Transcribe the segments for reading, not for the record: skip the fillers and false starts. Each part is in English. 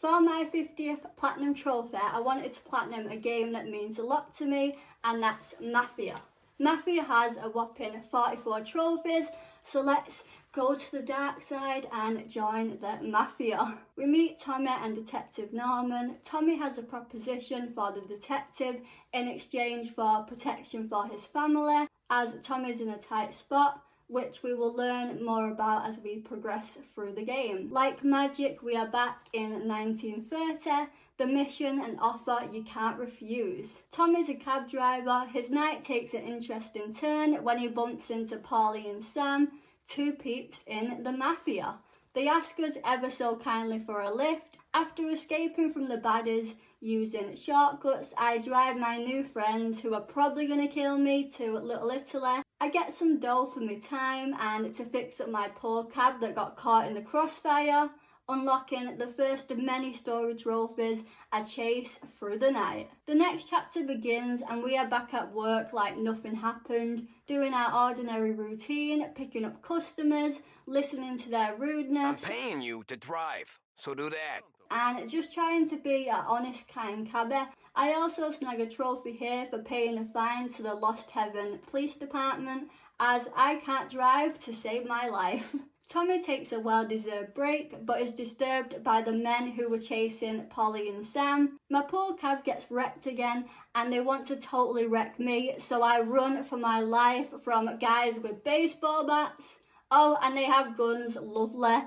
For my 50th platinum trophy, I wanted to platinum a game that means a lot to me, and that's Mafia. Mafia has a whopping 44 trophies, so let's go to the dark side and join the Mafia. We meet Tommy and Detective Norman. Tommy has a proposition for the detective in exchange for protection for his family, as Tommy's in a tight spot, which we will learn more about as we progress through the game. Like magic, we are back in 1930, the mission and offer you can't refuse. Tommy's a cab driver. His night takes an interesting turn when he bumps into Paulie and Sam, two peeps in the Mafia. They ask us ever so kindly for a lift. After escaping from the baddies using shortcuts, I drive my new friends, who are probably going to kill me, to Little Italy. I get some dough for my time and to fix up my poor cab that got caught in the crossfire, unlocking the first of many story trophies, a chase through the night. The next chapter begins and we are back at work like nothing happened, doing our ordinary routine, picking up customers, listening to their rudeness. I'm paying you to drive, so do that. And just trying to be an honest, kind cabby. I also snag a trophy here for paying a fine to the Lost Heaven Police Department, as I can't drive to save my life. Tommy takes a well-deserved break, but is disturbed by the men who were chasing Polly and Sam. My poor cab gets wrecked again, and they want to totally wreck me, so I run for my life from guys with baseball bats. Oh, and they have guns, lovely.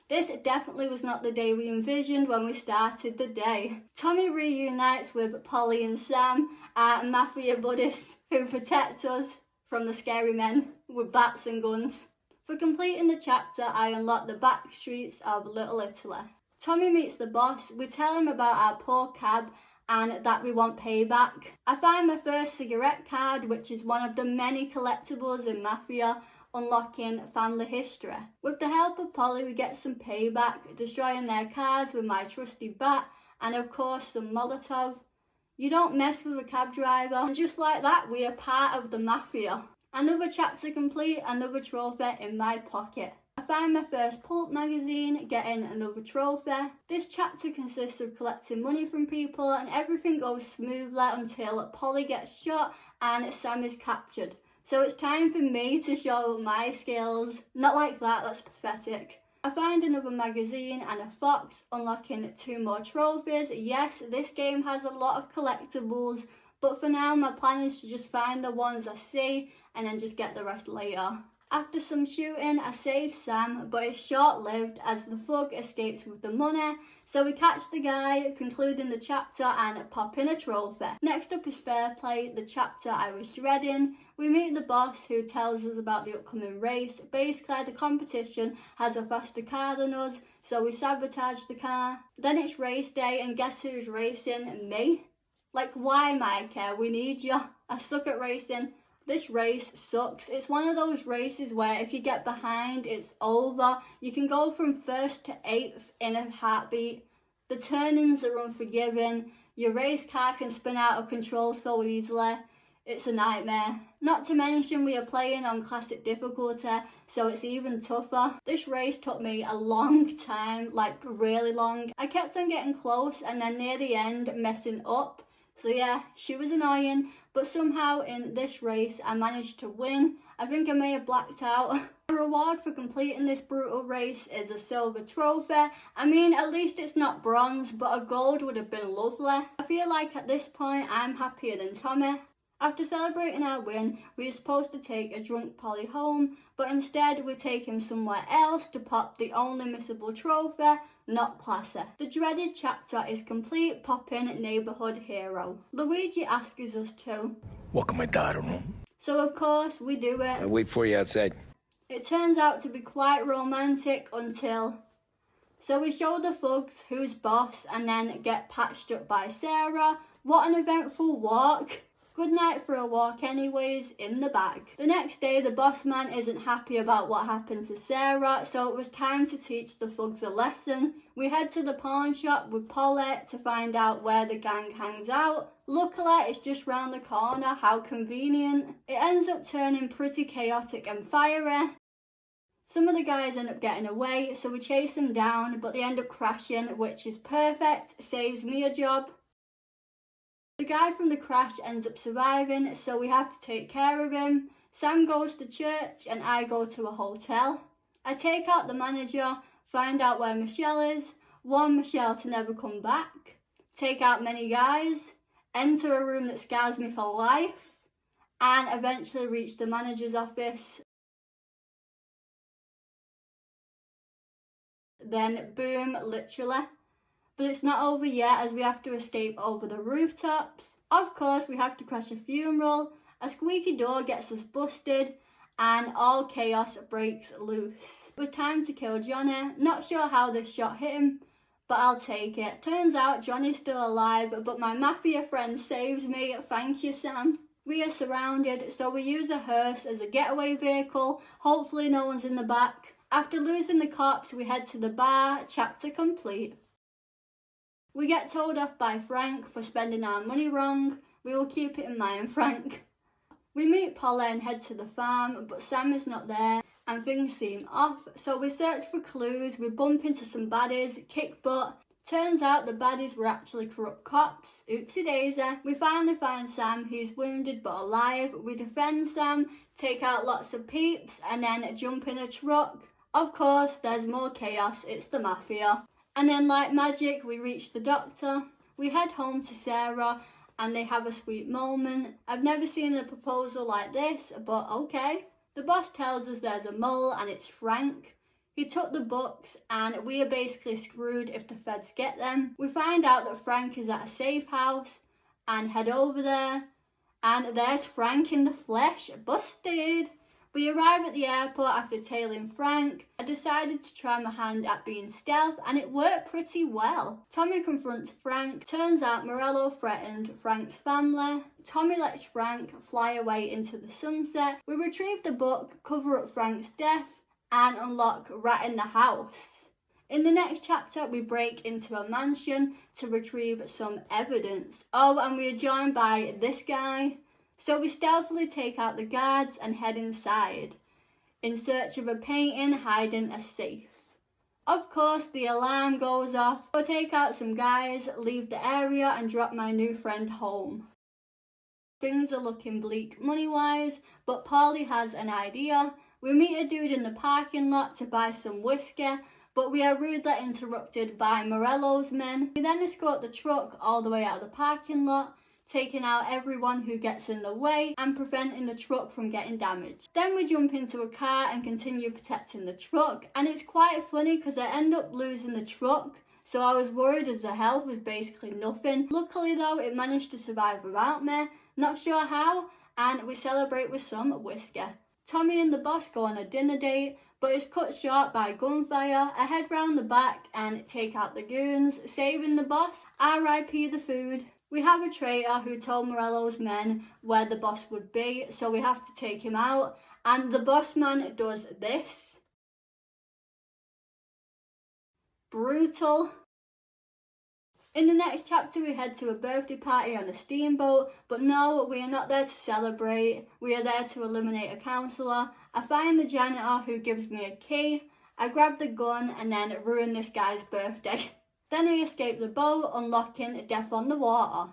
This definitely was not the day we envisioned when we started the day. Tommy reunites with Polly and Sam, our Mafia buddies, who protect us from the scary men with bats and guns. For completing the chapter, I unlock the back streets of Little Italy. Tommy meets the boss. We tell him about our poor cab and that we want payback. I find my first cigarette card, which is one of the many collectibles in Mafia, unlocking family history. With the help of Polly, we get some payback, destroying their cars with my trusty bat, and of course some Molotov. You don't mess with a cab driver, and just like that, we are part of the Mafia. Another chapter complete, another trophy in my pocket. I find my first pulp magazine, getting another trophy. This chapter consists of collecting money from people, and everything goes smoothly until Polly gets shot and Sam is captured. So it's time for me to show my skills. Not like that, that's pathetic. I find another magazine and a fox, unlocking 2 more trophies. Yes, this game has a lot of collectibles, but for now my plan is to just find the ones I see and then just get the rest later. After some shooting, I save Sam, but it's short-lived as the thug escapes with the money. So we catch the guy, concluding the chapter and pop in a trophy. Next up is Fair Play, the chapter I was dreading. We meet the boss, who tells us about the upcoming race. Basically, the competition has a faster car than us, so we sabotage the car. Then it's race day, and guess who's racing? Me. Like, why, Micah? We need you. I suck at racing. This race sucks. It's one of those races where if you get behind, it's over. You can go from 1st to 8th in a heartbeat. The turnings are unforgiving. Your race car can spin out of control so easily. It's a nightmare. Not to mention we are playing on classic difficulty, so it's even tougher. This race took me a long time, like really long. I kept on getting close and then near the end messing up. So yeah, she was annoying, but somehow in this race I managed to win. I think I may have blacked out. The reward for completing this brutal race is a silver trophy. I mean, at least it's not bronze, but a gold would have been lovely. I feel like at this point I'm happier than Tommy. After celebrating our win, we were supposed to take a drunk Polly home, but instead we take him somewhere else to pop the only missable trophy. Not classy. The dreaded chapter is complete, popping neighbourhood hero. Luigi asks us to. Welcome my daughter room. So of course we do it. I'll wait for you outside. It turns out to be quite romantic until... So we show the thugs who's boss and then get patched up by Sarah. What an eventful walk. Good night for a walk anyways, in the bag. The next day, the boss man isn't happy about what happened to Sarah, so it was time to teach the thugs a lesson. We head to the pawn shop with Polly to find out where the gang hangs out. Luckily, it's just round the corner, how convenient. It ends up turning pretty chaotic and fiery. Some of the guys end up getting away, so we chase them down, but they end up crashing, which is perfect, saves me a job. The guy from the crash ends up surviving, so we have to take care of him. Sam goes to church and I go to a hotel. I take out the manager, find out where Michelle is, warn Michelle to never come back, take out many guys, enter a room that scars me for life, and eventually reach the manager's office. Then boom, literally. But it's not over yet, as we have to escape over the rooftops. Of course, we have to crash a funeral, a squeaky door gets us busted, and all chaos breaks loose. It was time to kill Johnny. Not sure how this shot hit him, but I'll take it. Turns out Johnny's still alive, but my Mafia friend saves me. Thank you, Sam. We are surrounded, so we use a hearse as a getaway vehicle. Hopefully no one's in the back. After losing the cops, we head to the bar. Chapter complete. We get told off by Frank for spending our money wrong. We will keep it in mind, Frank. We meet Polly and head to the farm, but Sam is not there and things seem off, so we search for clues. We bump into some baddies, kick butt. Turns out the baddies were actually corrupt cops. Oopsie daisy. We finally find Sam, he's wounded but alive. We defend Sam, take out lots of peeps, and then jump in a truck. Of course, there's more chaos, it's the Mafia. And then like magic, we reach the doctor. We head home to Sarah and they have a sweet moment. I've never seen a proposal like this, but okay. The boss tells us there's a mole and it's Frank. He took the books and we are basically screwed if the feds get them. We find out that Frank is at a safe house and head over there. And there's Frank in the flesh, busted. We arrive at the airport after tailing Frank. I decided to try my hand at being stealth and it worked pretty well. Tommy confronts Frank. Turns out Morello threatened Frank's family. Tommy lets Frank fly away into the sunset. We retrieve the book, cover up Frank's death, and unlock Rat in the House. In the next chapter, we break into a mansion to retrieve some evidence. Oh, and we are joined by this guy. So we stealthily take out the guards and head inside, in search of a painting hiding a safe. Of course, the alarm goes off. We'll take out some guys, leave the area and drop my new friend home. Things are looking bleak money-wise, but Paulie has an idea. We meet a dude in the parking lot to buy some whiskey, but we are rudely interrupted by Morello's men. We then escort the truck all the way out of the parking lot, taking out everyone who gets in the way and preventing the truck from getting damaged. Then we jump into a car and continue protecting the truck, and it's quite funny because I end up losing the truck, so I was worried as the health was basically nothing. Luckily though, it managed to survive without me, not sure how, and we celebrate with some whiskey. Tommy and the boss go on a dinner date, but it's cut short by gunfire. I head round the back and take out the goons, saving the boss. RIP the food. We have a traitor who told Morello's men where the boss would be, so we have to take him out, and the boss man does this. Brutal. In the next chapter we head to a birthday party on a steamboat, but no, we are not there to celebrate, we are there to eliminate a counsellor. I find the janitor who gives me a key, I grab the gun and then ruin this guy's birthday. Then I escape the boat, unlocking Death on the Water.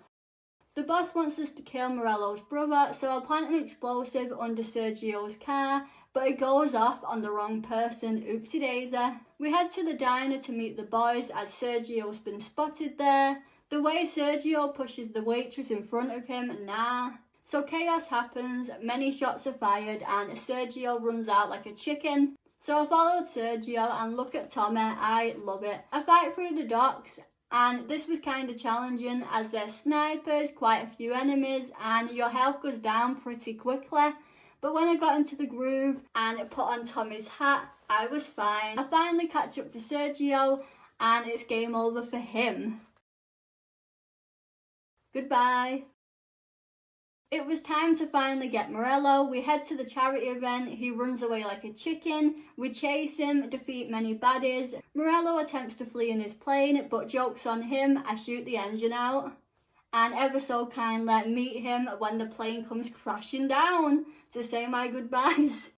The boss wants us to kill Morello's brother, so I plant an explosive under Sergio's car, but it goes off on the wrong person. Oopsie daisy. We head to the diner to meet the boys as Sergio's been spotted there. The way Sergio pushes the waitress in front of him, nah. So chaos happens, many shots are fired, and Sergio runs out like a chicken. So I followed Sergio and look at Tommy, I love it. I fight through the docks and this was kind of challenging as there's snipers, quite a few enemies and your health goes down pretty quickly. But when I got into the groove and put on Tommy's hat, I was fine. I finally catch up to Sergio and it's game over for him. Goodbye. It was time to finally get Morello. We head to the charity event. He runs away like a chicken. We chase him, defeat many baddies. Morello attempts to flee in his plane, but joke's on him. I shoot the engine out. And ever so kindly meet him when the plane comes crashing down to say my goodbyes.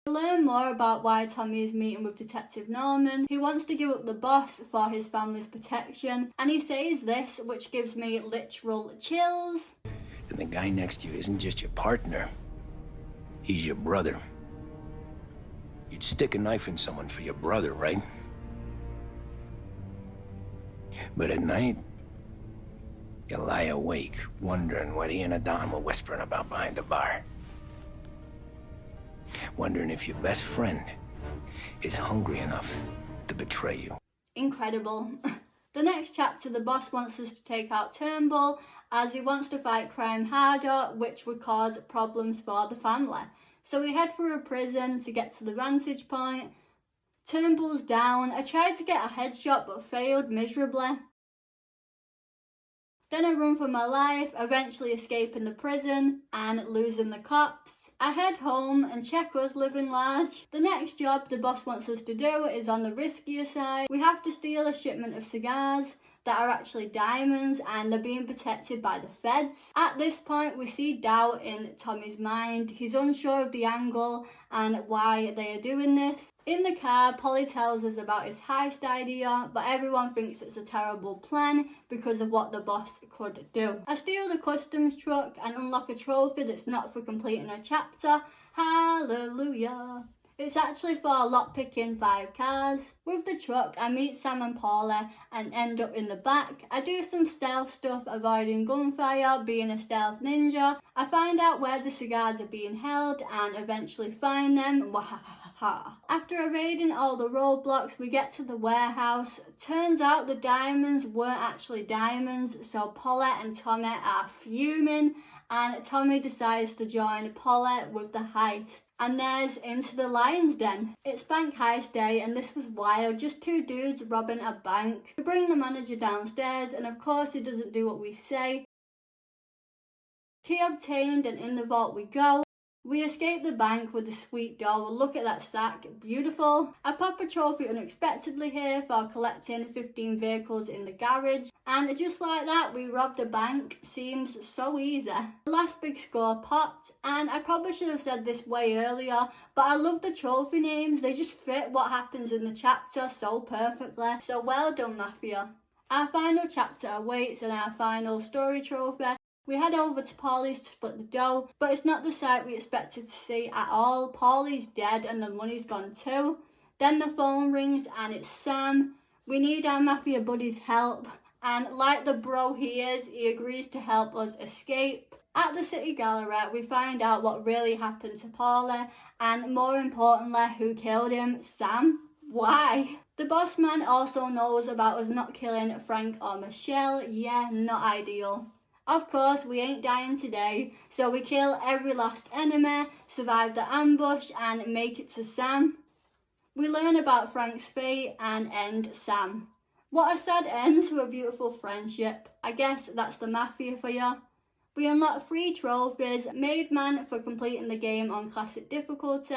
We learn more about why Tommy is meeting with Detective Norman. He wants to give up the boss for his family's protection, and he says this, which gives me literal chills. Then the guy next to you isn't just your partner. He's your brother. You'd stick a knife in someone for your brother, right? But at night, you lie awake, wondering what he and Adon were whispering about behind the bar. Wondering if your best friend is hungry enough to betray you. Incredible. The next chapter, the boss wants us to take out Turnbull, as he wants to fight crime harder, which would cause problems for the family. So we head for a prison to get to the vantage point. Turnbull's down. I tried to get a headshot but failed miserably. Then I run for my life, eventually escaping the prison and losing the cops. I head home and check us living large. The next job the boss wants us to do is on the riskier side. We have to steal a shipment of cigars that are actually diamonds, and they're being protected by the feds. At this point, we see doubt in Tommy's mind. He's unsure of the angle and why they are doing this. In the car, Polly tells us about his heist idea, but everyone thinks it's a terrible plan because of what the boss could do. I steal the customs truck and unlock a trophy that's not for completing a chapter. Hallelujah. It's actually for lockpicking 5 cars. With the truck, I meet Sam and Paula and end up in the back. I do some stealth stuff, avoiding gunfire, being a stealth ninja. I find out where the cigars are being held and eventually find them. After evading all the roadblocks, we get to the warehouse. Turns out the diamonds weren't actually diamonds, so Paula and Tommy are fuming, and Tommy decides to join Paula with the heist. And there's into the lion's den. It's bank heist day, and this was wild. Just 2 dudes robbing a bank. We bring the manager downstairs, and of course he doesn't do what we say. Key obtained, and in the vault we go. We escape the bank with a sweet doll. Look at that sack, beautiful. I pop a trophy unexpectedly here for collecting 15 vehicles in the garage. And just like that, we robbed a bank. Seems so easy. The last big score popped, and I probably should have said this way earlier, but I love the trophy names. They just fit what happens in the chapter so perfectly. So well done, Mafia. Our final chapter awaits, and our final story trophy. We head over to Paulie's to split the dough, but it's not the sight we expected to see at all. Paulie's dead and the money's gone too. Then the phone rings and it's Sam. We need our Mafia buddy's help, and like the bro he is, he agrees to help us escape. At the city gallery, we find out what really happened to Paulie, and more importantly, who killed him. Sam. Why? The boss man also knows about us not killing Frank or Michelle. Yeah, not ideal. Of course, we ain't dying today, so we kill every last enemy, survive the ambush, and make it to Sam. We learn about Frank's fate and end Sam. What a sad end to a beautiful friendship. I guess that's the Mafia for you. We unlock 3 trophies: Made Man for completing the game on classic difficulty,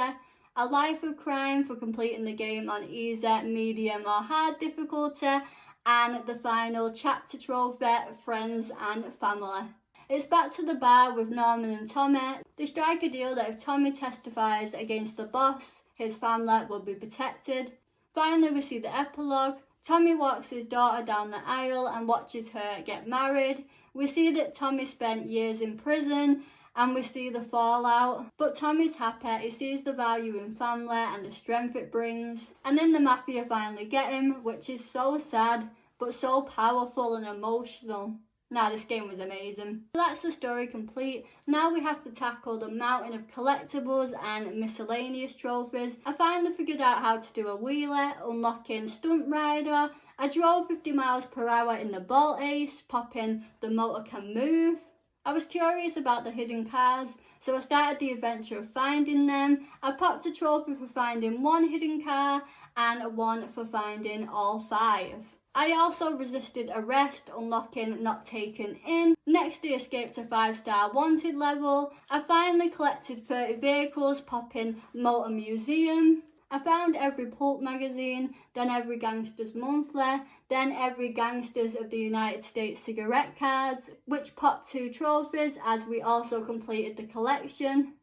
A Life of Crime for completing the game on easy, medium or hard difficulty, and the final chapter trophy, Friends and Family. It's back to the bar with Norman and Tommy. They strike a deal that if Tommy testifies against the boss, his family will be protected. Finally, we see the epilogue. Tommy walks his daughter down the aisle and watches her get married. We see that Tommy spent years in prison, and we see the fallout. But Tommy's happy. He sees the value in family and the strength it brings. And then the Mafia finally get him, which is so sad, but so powerful and emotional. Nah, this game was amazing. That's the story complete. Now we have to tackle the mountain of collectibles and miscellaneous trophies. I finally figured out how to do a wheelie, unlocking Stunt Rider. I drove 50 miles per hour in the Bolt Ace, popping the motor can move. I was curious about the hidden cars, so I started the adventure of finding them. I popped a trophy for finding 1 hidden car and 1 for finding all 5. I also resisted arrest, unlocking Not Taken In. Next, I escaped a 5-star wanted level. I finally collected 30 vehicles, popping Motor Museum. I found every Pulp magazine, then every Gangsters Monthly, then every Gangsters of the United States cigarette cards, which popped 2 trophies as we also completed the collection.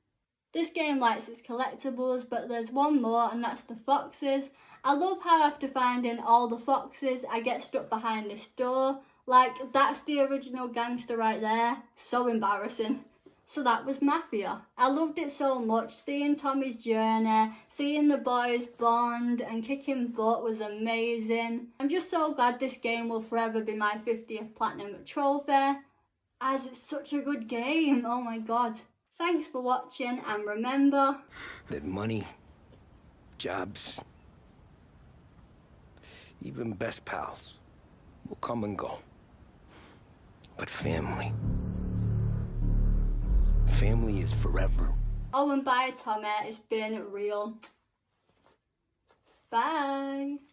This game likes its collectibles, but there's one more, and that's the foxes. I love how after finding all the foxes, I get stuck behind this door. Like, that's the original gangster right there. So embarrassing. So that was Mafia. I loved it so much. Seeing Tommy's journey, seeing the boys bond and kicking butt was amazing. I'm just so glad this game will forever be my 50th platinum trophy, as it's such a good game. Oh my god. Thanks for watching, and remember that money, jobs, even best pals will come and go. But family is forever. Oh, and bye, Tommy. It's been real. Bye.